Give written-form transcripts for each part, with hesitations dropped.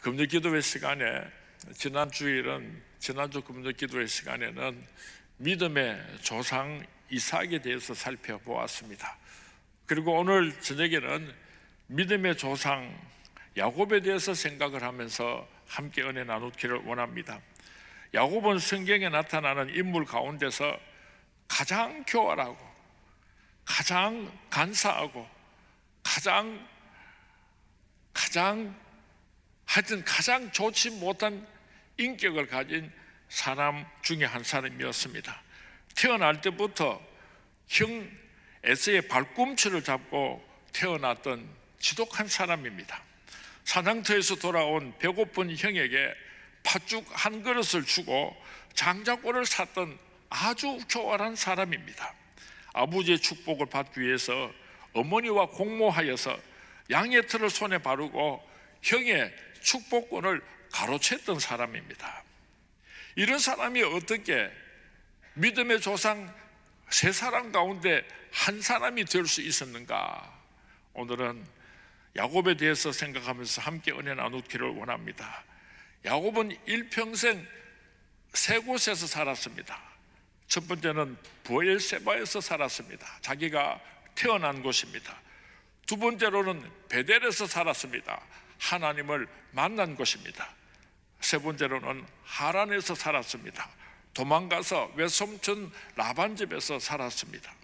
금요 기도회 시간에 지난주 금요 기도회 시간에는 믿음의 조상 이삭에 대해서 살펴보았습니다. 그리고 오늘 저녁에는 믿음의 조상 야곱에 대해서 생각을 하면서 함께 은혜 나누기를 원합니다. 야곱은 성경에 나타나는 인물 가운데서 가장 교활하고 가장 간사하고 가장 좋지 못한 인격을 가진 사람 중에 한 사람이었습니다. 태어날 때부터 형 에서의 발꿈치를 잡고 태어났던 지독한 사람입니다. 사냥터에서 돌아온 배고픈 형에게 팥죽 한 그릇을 주고 장자권을 샀던 아주 교활한 사람입니다. 아버지의 축복을 받기 위해서 어머니와 공모하여서 양의 털을 손에 바르고 형의 축복권을 가로챘던 사람입니다. 이런 사람이 어떻게 믿음의 조상 세 사람 가운데 한 사람이 될 수 있었는가? 오늘은 야곱에 대해서 생각하면서 함께 은혜 나누기를 원합니다. 야곱은 일평생 세 곳에서 살았습니다. 첫 번째는 브엘세바에서 살았습니다. 자기가 태어난 곳입니다. 두 번째로는 베델에서 살았습니다. 하나님을 만난 곳입니다. 세 번째로는 하란에서 살았습니다. 도망가서 외삼촌 라반 집에서 살았습니다.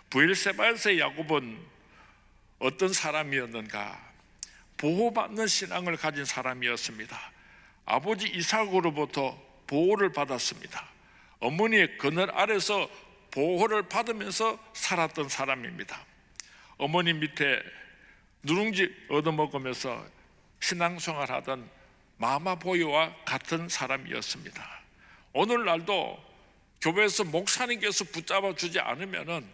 브엘세바에서의 야곱은 어떤 사람이었는가? 보호받는 신앙을 가진 사람이었습니다. 아버지 이삭으로부터 보호를 받았습니다. 어머니의 그늘 아래서 보호를 받으면서 살았던 사람입니다. 어머니 밑에 누룽지 얻어먹으면서 신앙생활하던 마마보이와 같은 사람이었습니다. 오늘날도 교회에서 목사님께서 붙잡아 주지 않으면은,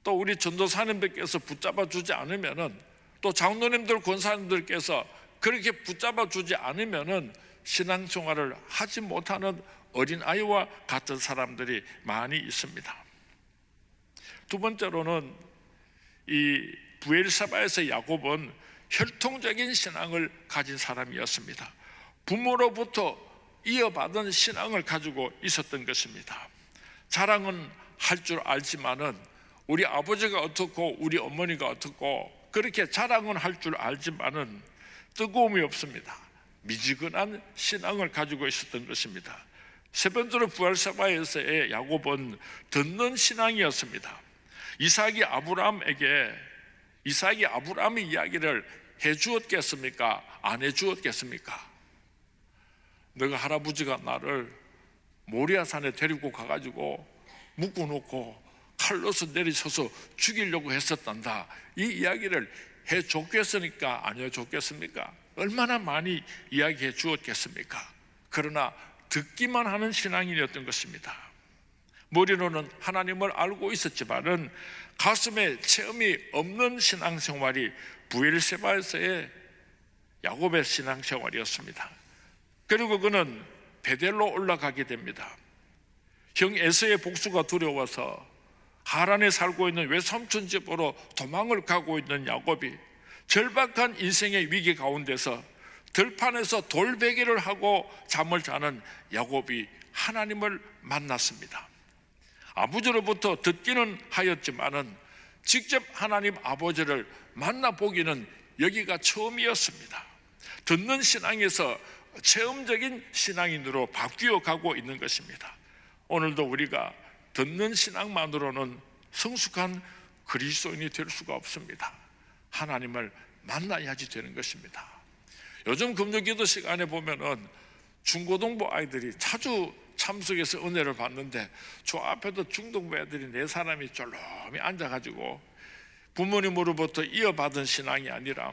또 우리 전도사님들께서 붙잡아 주지 않으면은, 또 장로님들 권사님들께서 그렇게 붙잡아 주지 않으면은 신앙생활을 하지 못하는 어린아이와 같은 사람들이 많이 있습니다. 두 번째로는 이 브엘세바에서 야곱은 혈통적인 신앙을 가진 사람이었습니다. 부모로부터 이어받은 신앙을 가지고 있었던 것입니다. 자랑은 할 줄 알지만은 우리 아버지가 어떻고 우리 어머니가 어떻고 그렇게 자랑은 할 줄 알지만은 뜨거움이 없습니다. 미지근한 신앙을 가지고 있었던 것입니다. 세 번째로 브엘세바에서의 야곱은 듣는 신앙이었습니다. 이삭이 아브라함의 이야기를 해주었겠습니까? 안 해주었겠습니까? 너가 할아버지가 나를 모리아산에 데리고 가가지고 묶어놓고 칼로서 내리쳐서 죽이려고 했었단다, 이 이야기를 해줬겠습니까? 안 해줬겠습니까? 얼마나 많이 이야기해 주었겠습니까? 그러나 듣기만 하는 신앙인이었던 것입니다. 머리로는 하나님을 알고 있었지만은 가슴에 체험이 없는 신앙생활이 브엘세바에서의 야곱의 신앙생활이었습니다. 그리고 그는 베델로 올라가게 됩니다. 형 에서의 복수가 두려워서 하란에 살고 있는 외삼촌 집으로 도망을 가고 있는 야곱이 절박한 인생의 위기 가운데서 들판에서 돌베개를 하고 잠을 자는 야곱이 하나님을 만났습니다. 아버지로부터 듣기는 하였지만은 직접 하나님 아버지를 만나보기는 여기가 처음이었습니다. 듣는 신앙에서 체험적인 신앙인으로 바뀌어 가고 있는 것입니다. 오늘도 우리가 듣는 신앙만으로는 성숙한 그리스도인이 될 수가 없습니다. 하나님을 만나야지 되는 것입니다. 요즘 금요기도 시간에 보면은 중고등부 아이들이 자주 참석해서 은혜를 받는데, 저 앞에도 중등부 애들이 4사람이 쫄롬이 앉아가지고 부모님으로부터 이어받은 신앙이 아니라,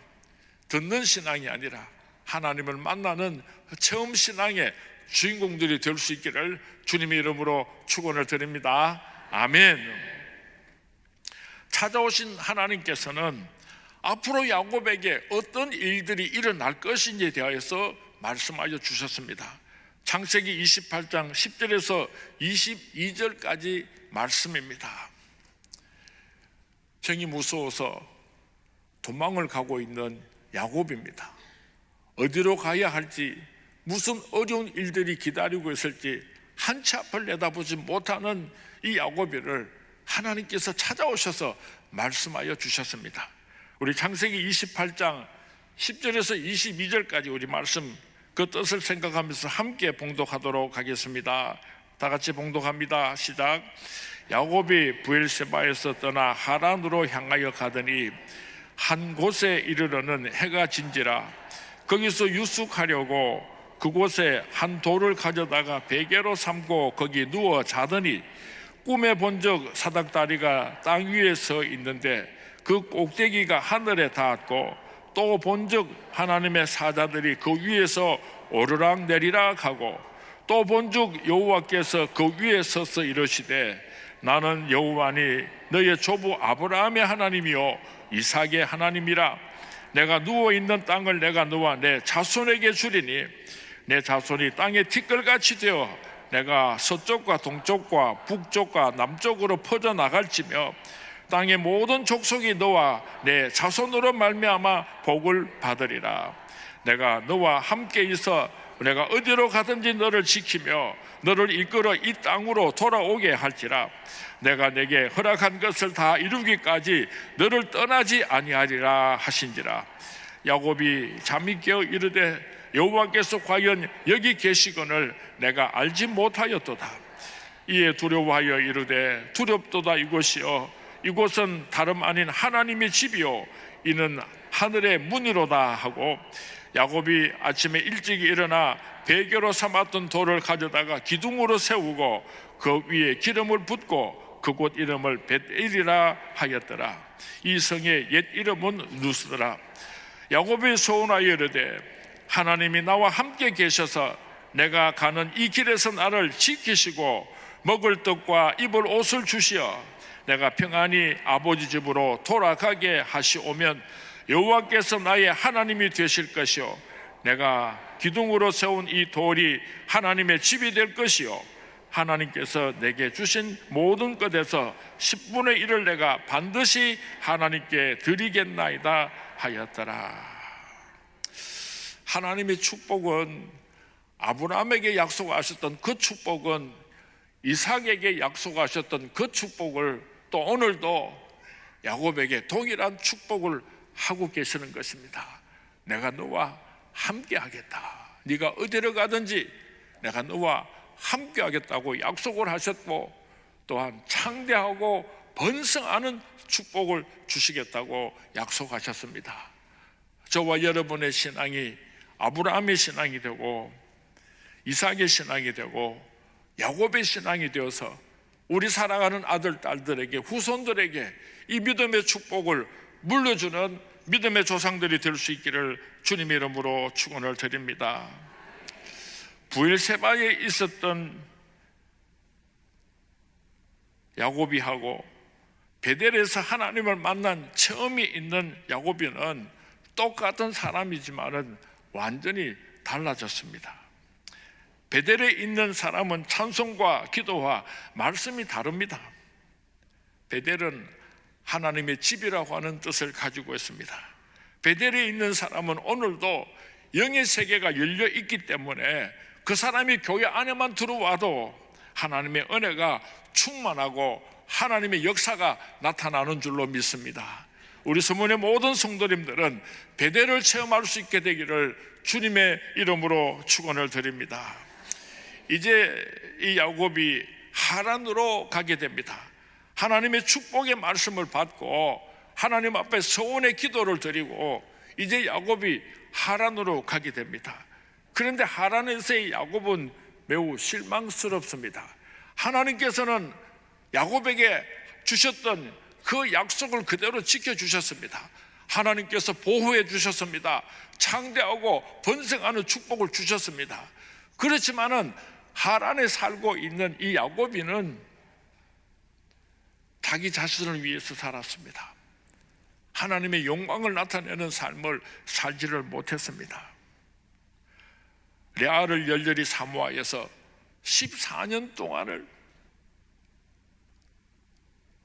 듣는 신앙이 아니라 하나님을 만나는 체험 신앙의 주인공들이 될 수 있기를 주님의 이름으로 축원을 드립니다. 아멘. 찾아오신 하나님께서는 앞으로 야곱에게 어떤 일들이 일어날 것인지에 대하여서 말씀하여 주셨습니다. 창세기 28장 10절에서 22절까지 말씀입니다. 형이 무서워서 도망을 가고 있는 야곱입니다. 어디로 가야 할지, 무슨 어려운 일들이 기다리고 있을지 한 치 앞을 내다보지 못하는 이 야고비를 하나님께서 찾아오셔서 말씀하여 주셨습니다. 우리 창세기 28장 10절에서 22절까지 우리 말씀 그 뜻을 생각하면서 함께 봉독하도록 하겠습니다. 다 같이 봉독합니다. 시작. 야곱이 브엘세바에서 떠나 하란으로 향하여 가더니 한 곳에 이르러는 해가 진지라. 거기서 유숙하려고 그곳에 한 돌을 가져다가 베개로 삼고 거기 누워 자더니 꿈에 본적 사닥다리가 땅 위에 서 있는데 그 꼭대기가 하늘에 닿았고 또 본적 하나님의 사자들이 그 위에서 오르락 내리락 하고 또 본적 여호와께서 그 위에 서서 이르시되 나는 여호와니 너의 조부 아브라함의 하나님이요 이삭의 하나님이라. 내가 누워있는 땅을 내가 너와 내 자손에게 주리니 내 자손이 땅의 티끌같이 되어 내가 서쪽과 동쪽과 북쪽과 남쪽으로 퍼져나갈지며 땅의 모든 족속이 너와 내 자손으로 말미암아 복을 받으리라. 내가 너와 함께 있어 내가 어디로 가든지 너를 지키며 너를 이끌어 이 땅으로 돌아오게 할지라. 내가 내게 허락한 것을 다 이루기까지 너를 떠나지 아니하리라 하신지라. 야곱이 잠이 깨어 이르되 여호와께서 과연 여기 계시거늘 내가 알지 못하였도다. 이에 두려워하여 이르되 두렵도다. 이곳이여 이곳은 다름 아닌 하나님의 집이요 이는 하늘의 문이로다 하고 야곱이 아침에 일찍 일어나 베개로 삼았던 돌을 가져다가 기둥으로 세우고 그 위에 기름을 붓고 그곳 이름을 벳엘이라 하였더라. 이 성의 옛 이름은 누스더라. 야곱이 소원하여 이르되 하나님이 나와 함께 계셔서 내가 가는 이 길에서 나를 지키시고 먹을 떡과 입을 옷을 주시어 내가 평안히 아버지 집으로 돌아가게 하시오면 여호와께서 나의 하나님이 되실 것이요 내가 기둥으로 세운 이 돌이 하나님의 집이 될 것이요 하나님께서 내게 주신 모든 것에서 10분의 1을 내가 반드시 하나님께 드리겠나이다 하였더라. 하나님의 축복은 아브라함에게 약속하셨던 그 축복은 이삭에게 약속하셨던 그 축복을 또 오늘도 야곱에게 동일한 축복을 하고 계시는 것입니다. 내가 너와 함께 하겠다. 네가 어디로 가든지 내가 너와 함께 하겠다고 약속을 하셨고 또한 창대하고 번성하는 축복을 주시겠다고 약속하셨습니다. 저와 여러분의 신앙이 아브라함의 신앙이 되고 이삭의 신앙이 되고 야곱의 신앙이 되어서 우리 사랑하는 아들, 딸들에게 후손들에게 이 믿음의 축복을 물려주는 믿음의 조상들이 될 수 있기를 주님의 이름으로 축원을 드립니다. 브엘세바에 있었던 야곱이하고 베델에서 하나님을 만난 처음이 있는 야곱이는 똑같은 사람이지만은 완전히 달라졌습니다. 베델에 있는 사람은 찬송과 기도와 말씀이 다릅니다. 베델은 하나님의 집이라고 하는 뜻을 가지고 있습니다. 베델에 있는 사람은 오늘도 영의 세계가 열려 있기 때문에 그 사람이 교회 안에만 들어와도 하나님의 은혜가 충만하고 하나님의 역사가 나타나는 줄로 믿습니다. 우리 서문의 모든 성도님들은 베델을 체험할 수 있게 되기를 주님의 이름으로 축원을 드립니다. 이제 이 야곱이 하란으로 가게 됩니다. 하나님의 축복의 말씀을 받고 하나님 앞에 서원의 기도를 드리고 이제 야곱이 하란으로 가게 됩니다. 그런데 하란에서의 야곱은 매우 실망스럽습니다. 하나님께서는 야곱에게 주셨던 그 약속을 그대로 지켜주셨습니다. 하나님께서 보호해 주셨습니다. 창대하고 번성하는 축복을 주셨습니다. 그렇지만은 하란에 살고 있는 이 야곱이는 자기 자신을 위해서 살았습니다. 하나님의 영광을 나타내는 삶을 살지를 못했습니다. 레아를 열렬히 사모하여서 14년 동안을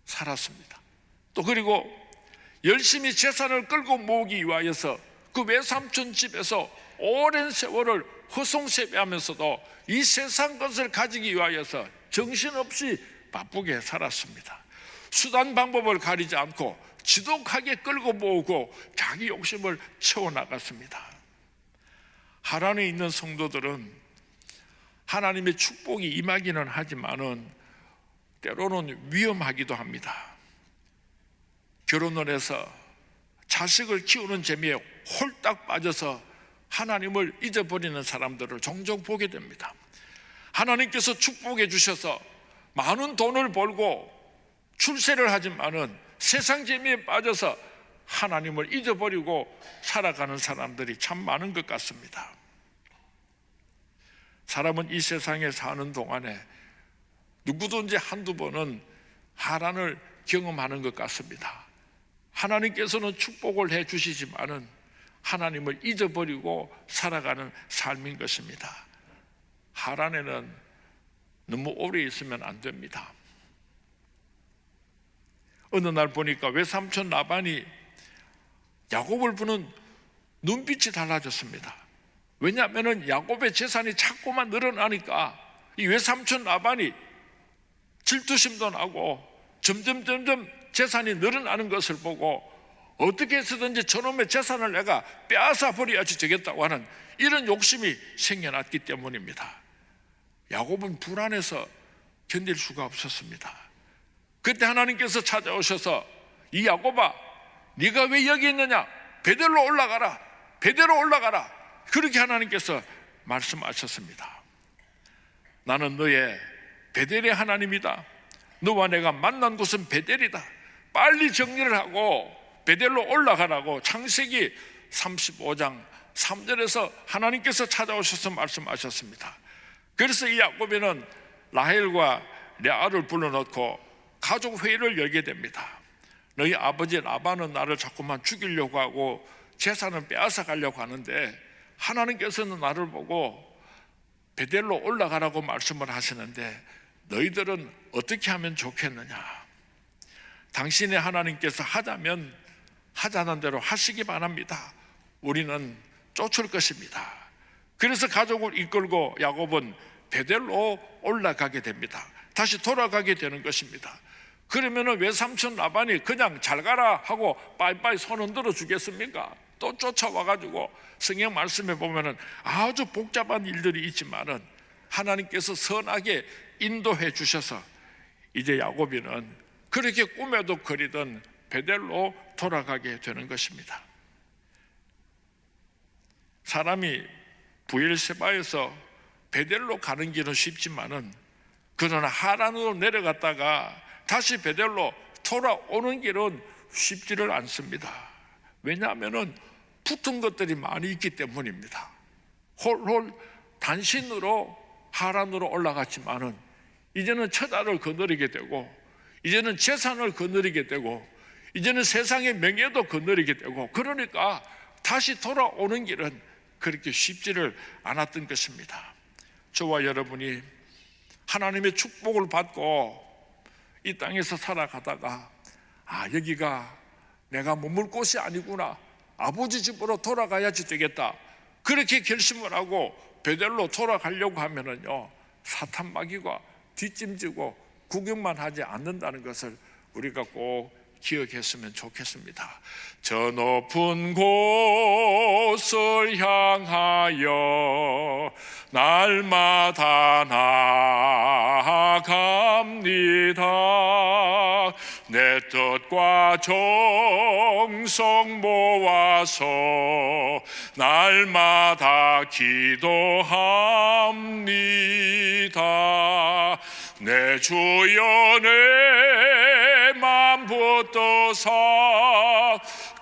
살았습니다. 또 그리고 열심히 재산을 끌고 모으기 위하여서 그 외삼촌 집에서 오랜 세월을 허송세배하면서도 이 세상 것을 가지기 위하여서 정신없이 바쁘게 살았습니다. 수단 방법을 가리지 않고 지독하게 끌고 모으고 자기 욕심을 채워나갔습니다. 하란에 있는 성도들은 하나님의 축복이 임하기는 하지만은 때로는 위험하기도 합니다. 결혼을 해서 자식을 키우는 재미에 홀딱 빠져서 하나님을 잊어버리는 사람들을 종종 보게 됩니다. 하나님께서 축복해 주셔서 많은 돈을 벌고 출세를 하지만은 세상 재미에 빠져서 하나님을 잊어버리고 살아가는 사람들이 참 많은 것 같습니다. 사람은 이 세상에 사는 동안에 누구든지 한두 번은 하란을 경험하는 것 같습니다. 하나님께서는 축복을 해 주시지만은 하나님을 잊어버리고 살아가는 삶인 것입니다. 하란에는 너무 오래 있으면 안 됩니다. 어느 날 보니까 외삼촌 라반이 야곱을 보는 눈빛이 달라졌습니다. 왜냐하면 야곱의 재산이 자꾸만 늘어나니까 이 외삼촌 라반이 질투심도 나고 점점 재산이 늘어나는 것을 보고 어떻게 해서든지 저놈의 재산을 내가 빼앗아 버려야지 되겠다고 하는 이런 욕심이 생겨났기 때문입니다. 야곱은 불안해서 견딜 수가 없었습니다. 그때 하나님께서 찾아오셔서 이 야곱아, 네가 왜 여기 있느냐? 베델로 올라가라, 베델로 올라가라. 그렇게 하나님께서 말씀하셨습니다. 나는 너의 베델의 하나님이다. 너와 내가 만난 곳은 베델이다. 빨리 정리를 하고 베델로 올라가라고 창세기 35장 3절에서 하나님께서 찾아오셔서 말씀하셨습니다. 그래서 이 야곱에는 라헬과 레아를 불러놓고 가족 회의를 열게 됩니다. 너희 아버지 라반은 나를 자꾸만 죽이려고 하고 재산을 빼앗아 가려고 하는데 하나님께서는 나를 보고 베델로 올라가라고 말씀을 하시는데 너희들은 어떻게 하면 좋겠느냐? 당신의 하나님께서 하자면 하자는 대로 하시기 바랍니다. 우리는 쫓을 것입니다. 그래서 가족을 이끌고 야곱은 베델로 올라가게 됩니다. 다시 돌아가게 되는 것입니다. 그러면 외삼촌 라반이 그냥 잘 가라 하고 빠이빠이 손 흔들어 주겠습니까? 또 쫓아와가지고 성경 말씀에 보면은 아주 복잡한 일들이 있지만은 하나님께서 선하게 인도해 주셔서 이제 야곱이는 그렇게 꿈에도 그리던 베델로 돌아가게 되는 것입니다. 사람이 부엘세바에서 베델로 가는 길은 쉽지만은 그러나 하란으로 내려갔다가 다시 베델로 돌아오는 길은 쉽지를 않습니다. 왜냐하면은 붙은 것들이 많이 있기 때문입니다. 홀홀 단신으로 하란으로 올라갔지만은 이제는 처자를 거느리게 되고 이제는 재산을 거느리게 되고 이제는 세상의 명예도 거느리게 되고 그러니까 다시 돌아오는 길은 그렇게 쉽지를 않았던 것입니다. 저와 여러분이 하나님의 축복을 받고 이 땅에서 살아가다가 여기가 내가 머물 곳이 아니구나, 아버지 집으로 돌아가야지 되겠다, 그렇게 결심을 하고 베델로 돌아가려고 하면은요 사탄 마귀가 뒷짐지고 구경만 하지 않는다는 것을 우리가 꼭 기억했으면 좋겠습니다. 저 높은 곳을 향하여 날마다 나아갑니다. 내 뜻과 정성 모아서 날마다 기도합니다. 내 주여 내 맘 붙드사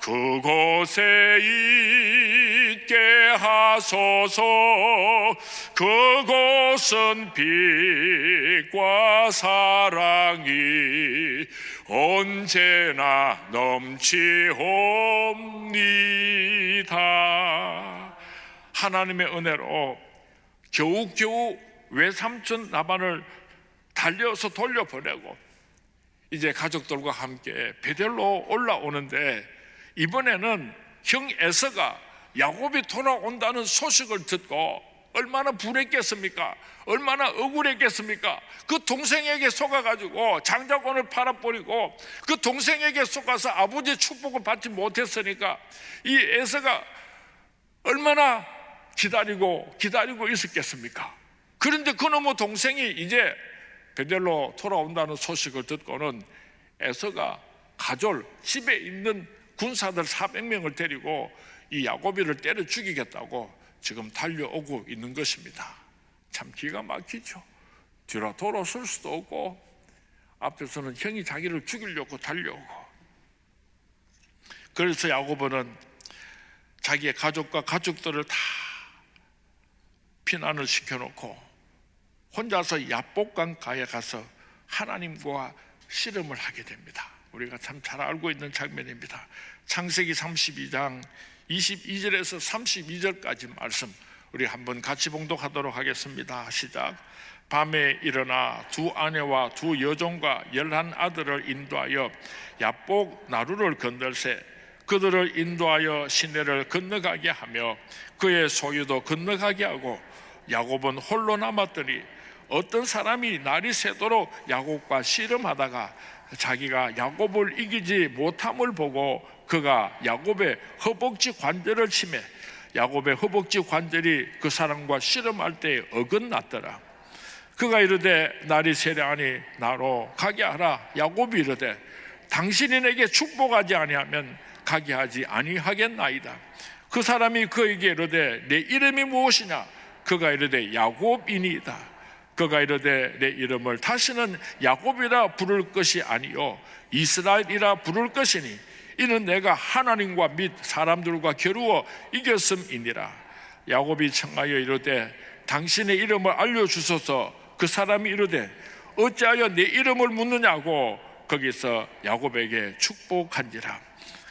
그곳에 있게 하소서. 그곳은 빛과 사랑이 언제나 넘치옵니다. 하나님의 은혜로 겨우겨우 외삼촌 라반을 달려서 돌려보내고 이제 가족들과 함께 베델로 올라오는데 이번에는 형 에서가 야곱이 돌아온다는 소식을 듣고 얼마나 분했겠습니까? 얼마나 억울했겠습니까? 그 동생에게 속아가지고 장자권을 팔아버리고 그 동생에게 속아서 아버지의 축복을 받지 못했으니까 이 에서가 얼마나 기다리고 있었겠습니까? 그런데 그놈의 동생이 이제 베델로 돌아온다는 소식을 듣고는 에서가 가졸, 집에 있는 군사들 400명을 데리고 이 야곱이를 때려 죽이겠다고 지금 달려오고 있는 것입니다. 참 기가 막히죠. 뒤로 돌아설 수도 없고 앞에서는 형이 자기를 죽이려고 달려오고. 그래서 야곱은 자기의 가족과 가족들을 다 피난을 시켜놓고 혼자서 야복강가에 가서 하나님과 씨름을 하게 됩니다. 우리가 참 잘 알고 있는 장면입니다. 창세기 32장 22절에서 32절까지 말씀 우리 한번 같이 봉독하도록 하겠습니다. 시작. 밤에 일어나 두 아내와 두 여종과 11 아들을 인도하여 야복 나루를 건널세 그들을 인도하여 시내를 건너가게 하며 그의 소유도 건너가게 하고 야곱은 홀로 남았더니 어떤 사람이 날이 새도록 야곱과 씨름하다가 자기가 야곱을 이기지 못함을 보고 그가 야곱의 허벅지 관절을 치매 야곱의 허벅지 관절이 그 사람과 씨름할 때에 어긋났더라. 그가 이르되 날이 세려하니 나로 가게 하라. 야곱이 이르되 당신이 내게 축복하지 아니하면 가게 하지 아니하겠나이다. 그 사람이 그에게 이르되 내 이름이 무엇이냐? 그가 이르되 야곱이니이다. 그가 이르되 내 이름을 다시는 야곱이라 부를 것이 아니요 이스라엘이라 부를 것이니 이는 내가 하나님과 및 사람들과 겨루어 이겼음이니라. 야곱이 청하여 이르되 당신의 이름을 알려주소서. 그 사람이 이르되 어찌하여 내 이름을 묻느냐고 거기서 야곱에게 축복한지라.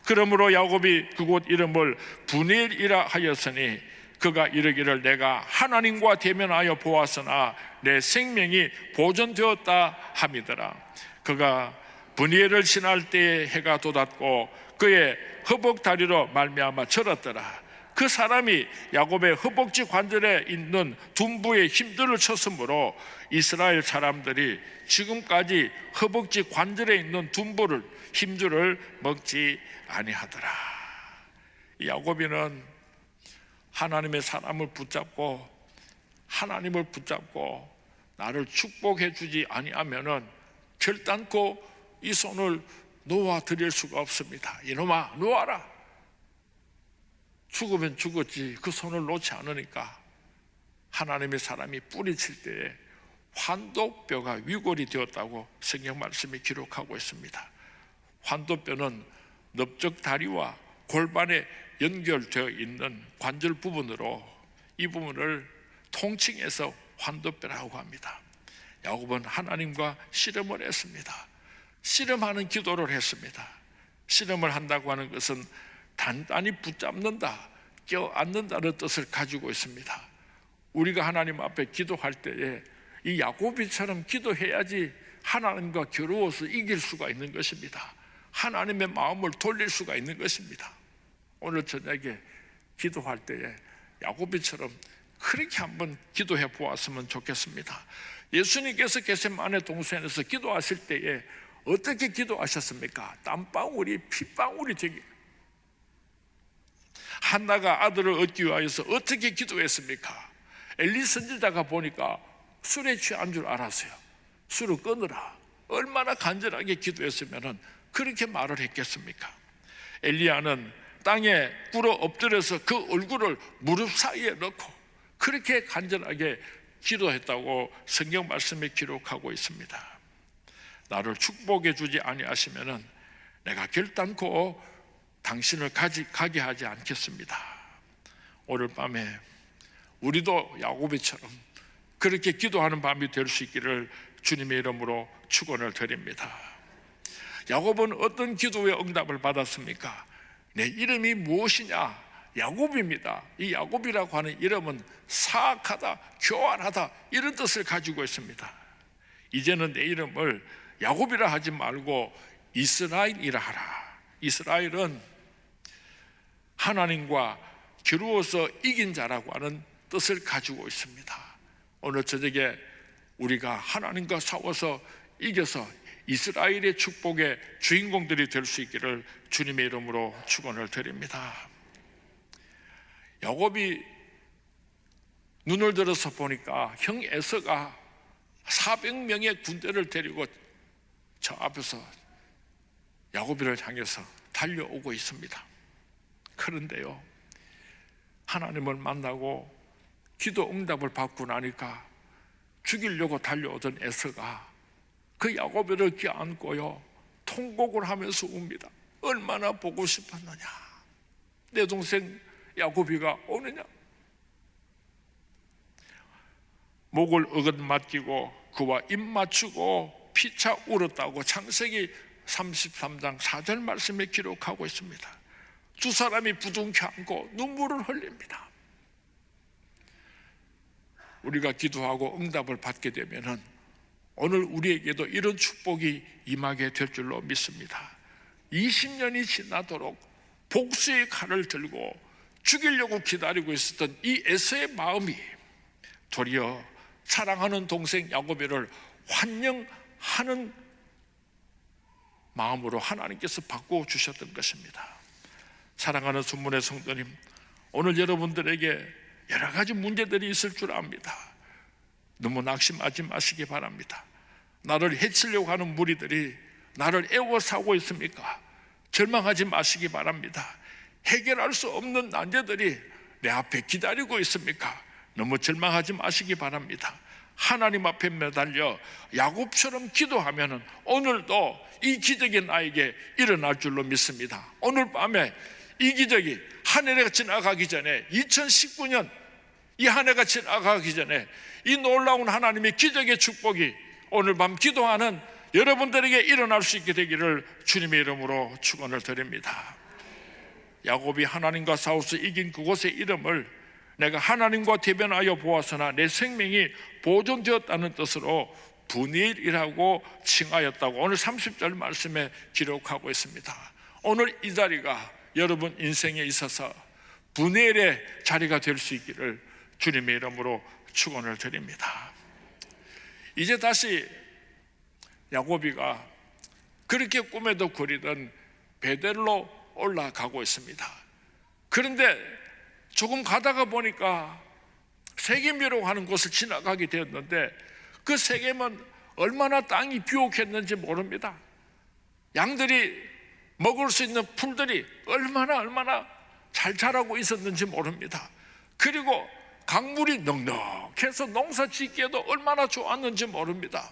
그러므로 야곱이 그곳 이름을 브니엘이라 하였으니 그가 이르기를 내가 하나님과 대면하여 보았으나 내 생명이 보존되었다 함이더라. 그가 브니엘을 지날 때에 해가 돋았고 그의 허벅다리로 말미암아 절었더라. 그 사람이 야곱의 허벅지 관절에 있는 둔부에 힘들을 쳤으므로 이스라엘 사람들이 지금까지 허벅지 관절에 있는 둔부를 힘줄을 먹지 아니하더라. 야곱이는 하나님의 사람을 붙잡고 하나님을 붙잡고 나를 축복해 주지 아니하면은 결단코 이 손을 놓아 드릴 수가 없습니다. 이놈아 놓아라. 죽으면 죽었지 그 손을 놓지 않으니까 하나님의 사람이 뿌리칠 때에 환도뼈가 위골이 되었다고 성경 말씀이 기록하고 있습니다. 환도뼈는 넓적 다리와 골반에 연결되어 있는 관절 부분으로 이 부분을 통칭해서 환도뼈라고 합니다. 야곱은 하나님과 씨름을 했습니다. 씨름하는 기도를 했습니다. 씨름을 한다고 하는 것은 단단히 붙잡는다, 껴안는다는 뜻을 가지고 있습니다. 우리가 하나님 앞에 기도할 때에 이 야곱이처럼 기도해야지 하나님과 겨루어서 이길 수가 있는 것입니다. 하나님의 마음을 돌릴 수가 있는 것입니다. 오늘 저녁에 기도할 때에 야곱이처럼 그렇게 한번 기도해 보았으면 좋겠습니다. 예수님께서 겟세마네 동산에서 기도하실 때에 어떻게 기도하셨습니까? 땀방울이 핏방울이 되게. 한나가 아들을 얻기 위하여서 어떻게 기도했습니까? 엘리 선지자가 보니까 술에 취한 줄 알았어요. 술을 끊으라. 얼마나 간절하게 기도했으면 그렇게 말을 했겠습니까? 엘리야는 땅에 꿇어 엎드려서 그 얼굴을 무릎 사이에 넣고 그렇게 간절하게 기도했다고 성경 말씀에 기록하고 있습니다. 나를 축복해 주지 아니하시면은 내가 결단코 당신을 가게 하지 않겠습니다. 오늘 밤에 우리도 야곱이처럼 그렇게 기도하는 밤이 될 수 있기를 주님의 이름으로 축원을 드립니다. 야곱은 어떤 기도의 응답을 받았습니까? 내 이름이 무엇이냐? 야곱입니다. 이 야곱이라고 하는 이름은 사악하다, 교활하다 이런 뜻을 가지고 있습니다. 이제는 내 이름을 야곱이라 하지 말고 이스라엘이라 하라. 이스라엘은 하나님과 겨루어서 이긴 자라고 하는 뜻을 가지고 있습니다. 오늘 저녁에 우리가 하나님과 싸워서 이겨서 이스라엘의 축복의 주인공들이 될 수 있기를 주님의 이름으로 축원을 드립니다. 야곱이 눈을 들어서 보니까 형 에서가 400명의 군대를 데리고 저 앞에서 야곱이를 향해서 달려오고 있습니다. 그런데요, 하나님을 만나고 기도 응답을 받고 나니까 죽이려고 달려오던 에서가 그 야곱이를 껴안고요 통곡을 하면서 웁니다. 얼마나 보고 싶었느냐, 내 동생 야곱이가 오느냐. 목을 어긋맞기고 그와 입 맞추고 피차 울었다고 창세기 33장 4절 말씀에 기록하고 있습니다. 두 사람이 부둥켜 안고 눈물을 흘립니다. 우리가 기도하고 응답을 받게 되면은 오늘 우리에게도 이런 축복이 임하게 될 줄로 믿습니다. 20년이 지나도록 복수의 칼을 들고 죽이려고 기다리고 있었던 이 에서의 마음이 도리어 사랑하는 동생 야곱을 환영하는 마음으로 하나님께서 바꾸어 주셨던 것입니다. 사랑하는 순문의 성도님, 오늘 여러분들에게 여러 가지 문제들이 있을 줄 압니다. 너무 낙심하지 마시기 바랍니다. 나를 해치려고 하는 무리들이 나를 애워싸고 있습니까? 절망하지 마시기 바랍니다. 해결할 수 없는 난제들이 내 앞에 기다리고 있습니까? 너무 절망하지 마시기 바랍니다. 하나님 앞에 매달려 야곱처럼 기도하면 오늘도 이 기적이 나에게 일어날 줄로 믿습니다. 오늘 밤에 이 기적이 한 해가 지나가기 전에, 2019년 이 한 해가 지나가기 전에 이 놀라운 하나님의 기적의 축복이 오늘 밤 기도하는 여러분들에게 일어날 수 있게 되기를 주님의 이름으로 축원을 드립니다. 야곱이 하나님과 싸워서 이긴 그곳의 이름을 내가 하나님과 대변하여 보았으나 내 생명이 보존되었다는 뜻으로 분일이라고 칭하였다고 오늘 30절 말씀에 기록하고 있습니다. 오늘 이 자리가 여러분 인생에 있어서 분일의 자리가 될 수 있기를 주님의 이름으로 축원을 드립니다. 이제 다시 야곱이가 그렇게 꿈에도 그리던 베델로 올라가고 있습니다. 그런데 조금 가다가 보니까 세겜이라고 하는 곳을 지나가게 되었는데 그 세겜은 얼마나 땅이 비옥했는지 모릅니다. 양들이 먹을 수 있는 풀들이 얼마나 잘 자라고 있었는지 모릅니다. 그리고 강물이 넉넉해서 농사 짓기에도 얼마나 좋았는지 모릅니다.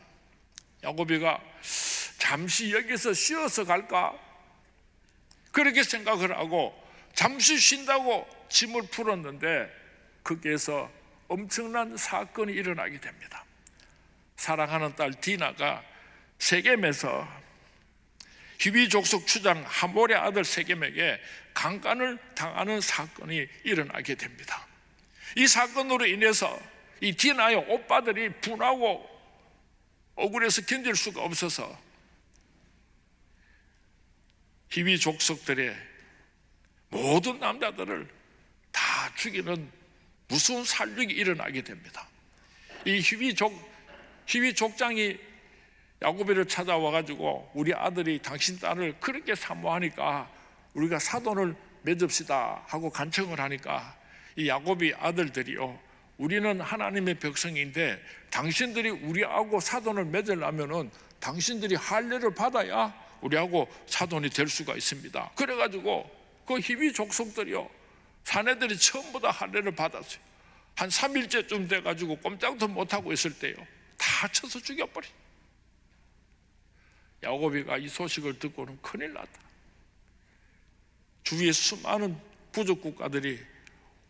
야곱이가 잠시 여기서 쉬어서 갈까? 그렇게 생각을 하고 잠시 쉰다고 짐을 풀었는데 거기에서 엄청난 사건이 일어나게 됩니다. 사랑하는 딸 디나가 세겜에서 히위 족속 추장 하몰의 아들 세겜에게 강간을 당하는 사건이 일어나게 됩니다. 이 사건으로 인해서 이 디나의 오빠들이 분하고 억울해서 견딜 수가 없어서 히위 족속들의 모든 남자들을 다 죽이는 무서운 살육이 일어나게 됩니다. 이 히위 족장이 야곱이를 찾아와가지고 우리 아들이 당신 딸을 그렇게 사모하니까 우리가 사돈을 맺읍시다 하고 간청을 하니까 이 야곱이 아들들이요, 우리는 하나님의 백성인데 당신들이 우리하고 사돈을 맺으려면은 당신들이 할례를 받아야 우리하고 사돈이 될 수가 있습니다. 그래가지고 그 히위 족속들이요, 사내들이 전부 다 할례를 받았어요. 한 3일째쯤 돼가지고 꼼짝도 못하고 있을 때요, 다 쳐서 죽여버리. 야곱이가 이 소식을 듣고는 큰일 났다. 주위에 수많은 부족 국가들이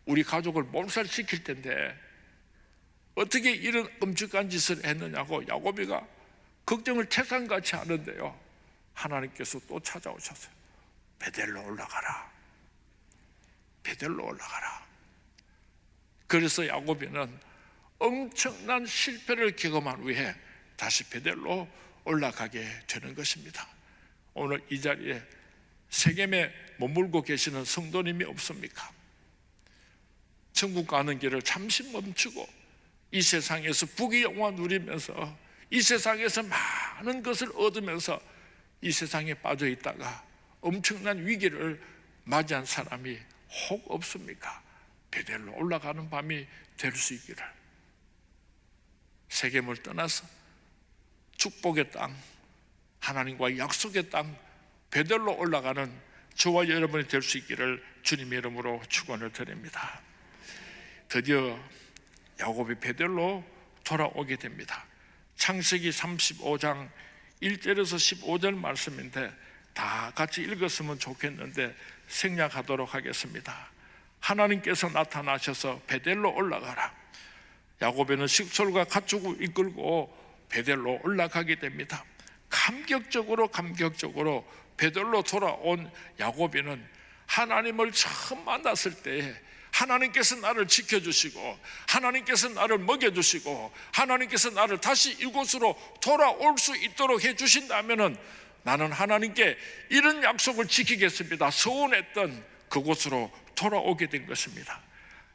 우리 가족을 몰살시킬 텐데 어떻게 이런 끔찍한 짓을 했느냐고 야곱이가 걱정을 태산같이 하는데요, 하나님께서 또 찾아오셨어요. 베델로 올라가라. 베델로 올라가라. 그래서 야곱이는 엄청난 실패를 경험한 후에 다시 베델로 올라가게 되는 것입니다. 오늘 이 자리에 세겜에 머물고 계시는 성도님이 없습니까? 천국 가는 길을 잠시 멈추고 이 세상에서 부귀영화 누리면서 이 세상에서 많은 것을 얻으면서 이 세상에 빠져 있다가 엄청난 위기를 맞이한 사람이 혹 없습니까? 베델로 올라가는 밤이 될 수 있기를. 세겜을 떠나서 축복의 땅, 하나님과의 약속의 땅 베델로 올라가는 저와 여러분이 될 수 있기를 주님의 이름으로 축원을 드립니다. 드디어 야곱이 베델로 돌아오게 됩니다. 창세기 35장 1절에서 15절 말씀인데 다 같이 읽었으면 좋겠는데 생략하도록 하겠습니다. 하나님께서 나타나셔서 베델로 올라가라. 야곱에는 식솔과 가축을 이끌고 베델로 올라가게 됩니다. 감격적으로 베델로 돌아온 야곱이는 하나님을 처음 만났을 때에 하나님께서 나를 지켜주시고 하나님께서 나를 먹여주시고 하나님께서 나를 다시 이곳으로 돌아올 수 있도록 해주신다면 나는 하나님께 이런 약속을 지키겠습니다. 서운했던 그곳으로 돌아오게 된 것입니다.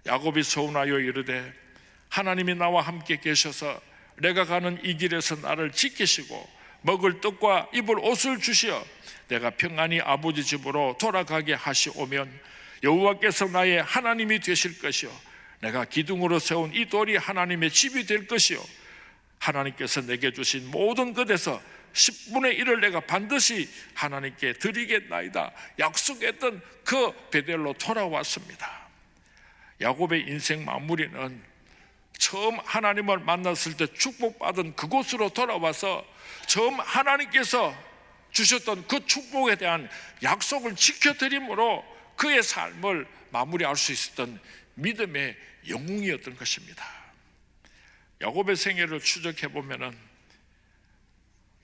야곱이 서운하여 이르되 하나님이 나와 함께 계셔서 내가 가는 이 길에서 나를 지키시고 먹을 떡과 입을 옷을 주시어 내가 평안히 아버지 집으로 돌아가게 하시오면 여호와께서 나의 하나님이 되실 것이요 내가 기둥으로 세운 이 돌이 하나님의 집이 될 것이요 하나님께서 내게 주신 모든 것에서 10분의 1을 내가 반드시 하나님께 드리겠나이다 약속했던 그 베델로 돌아왔습니다. 야곱의 인생 마무리는 처음 하나님을 만났을 때 축복받은 그곳으로 돌아와서 처음 하나님께서 주셨던 그 축복에 대한 약속을 지켜드림으로 그의 삶을 마무리할 수 있었던 믿음의 영웅이었던 것입니다. 야곱의 생애를 추적해 보면은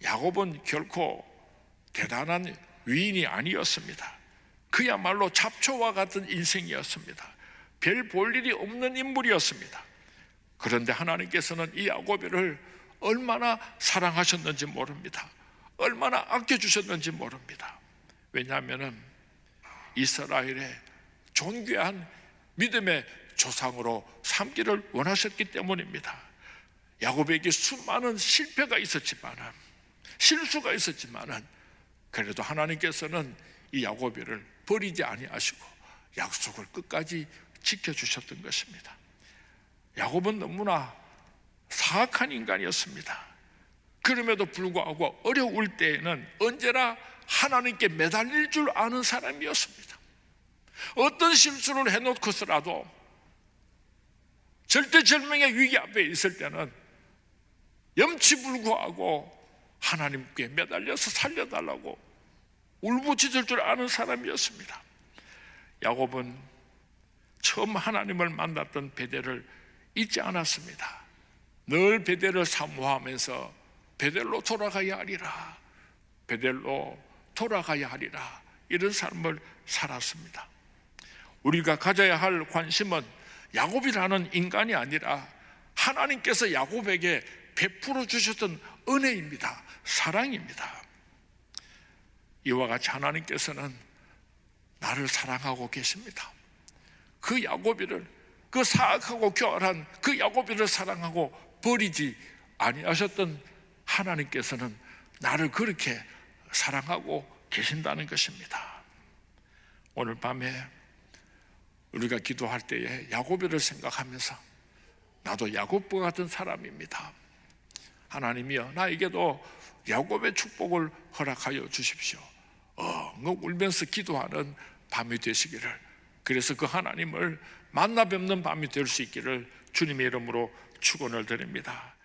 야곱은 결코 대단한 위인이 아니었습니다. 그야말로 잡초와 같은 인생이었습니다. 별 볼 일이 없는 인물이었습니다. 그런데 하나님께서는 이 야곱을 얼마나 사랑하셨는지 모릅니다. 얼마나 아껴주셨는지 모릅니다. 왜냐하면 이스라엘의 존귀한 믿음의 조상으로 삼기를 원하셨기 때문입니다. 야곱에게 수많은 실패가 있었지만 실수가 있었지만 그래도 하나님께서는 이 야곱을 버리지 아니하시고 약속을 끝까지 지켜주셨던 것입니다. 야곱은 너무나 사악한 인간이었습니다. 그럼에도 불구하고 어려울 때에는 언제나 하나님께 매달릴 줄 아는 사람이었습니다. 어떤 실수를 해놓고서라도 절대절명의 위기 앞에 있을 때는 염치불구하고 하나님께 매달려서 살려달라고 울부짖을 줄 아는 사람이었습니다. 야곱은 처음 하나님을 만났던 베델을 잊지 않았습니다. 늘 베델을 사모하면서 베델로 돌아가야 하리라, 베델로 돌아가야 하리라, 이런 삶을 살았습니다. 우리가 가져야 할 관심은 야곱이라는 인간이 아니라 하나님께서 야곱에게 베풀어 주셨던 은혜입니다. 사랑입니다. 이와 같이 하나님께서는 나를 사랑하고 계십니다. 그 야곱이를, 그 사악하고 교활한 그 야곱이를 사랑하고 버리지 아니하셨던 하나님께서는 나를 그렇게 사랑하고 계신다는 것입니다. 오늘 밤에 우리가 기도할 때에 야곱이를 생각하면서 나도 야곱과 같은 사람입니다. 하나님이여 나에게도 야곱의 축복을 허락하여 주십시오. 울면서 기도하는 밤이 되시기를, 그래서 그 하나님을 만나 뵙는 밤이 될 수 있기를 주님의 이름으로 축원을 드립니다.